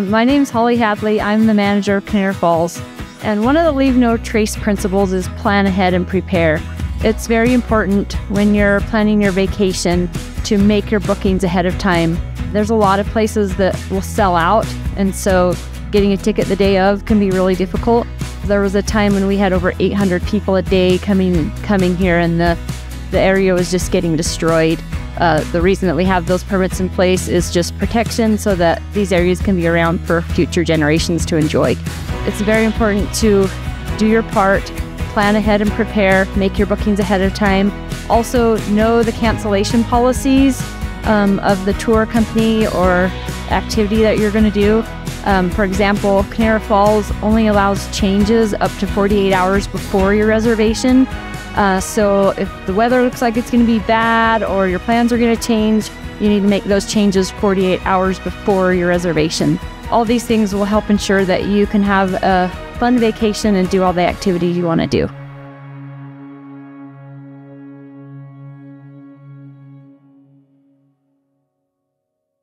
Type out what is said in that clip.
My name's Holly Hadley. I'm the manager of Kanarra Falls. And one of the Leave No Trace principles is plan ahead and prepare. It's very important when you're planning your vacation to make your bookings ahead of time. There's a lot of places that will sell out, and so getting a ticket the day of can be really difficult. There was a time when we had over 800 people a day coming here, and the area was just getting destroyed. The reason that we have those permits in place is just protection so that these areas can be around for future generations to enjoy. It's very important to do your part, plan ahead and prepare, make your bookings ahead of time. Also know the cancellation policies of the tour company or activity that you're going to do. For example, Kanarra Falls only allows changes up to 48 hours before your reservation. So if the weather looks like it's going to be bad or your plans are going to change, you need to make those changes 48 hours before your reservation. All these things will help ensure that you can have a fun vacation and do all the activities you want to do.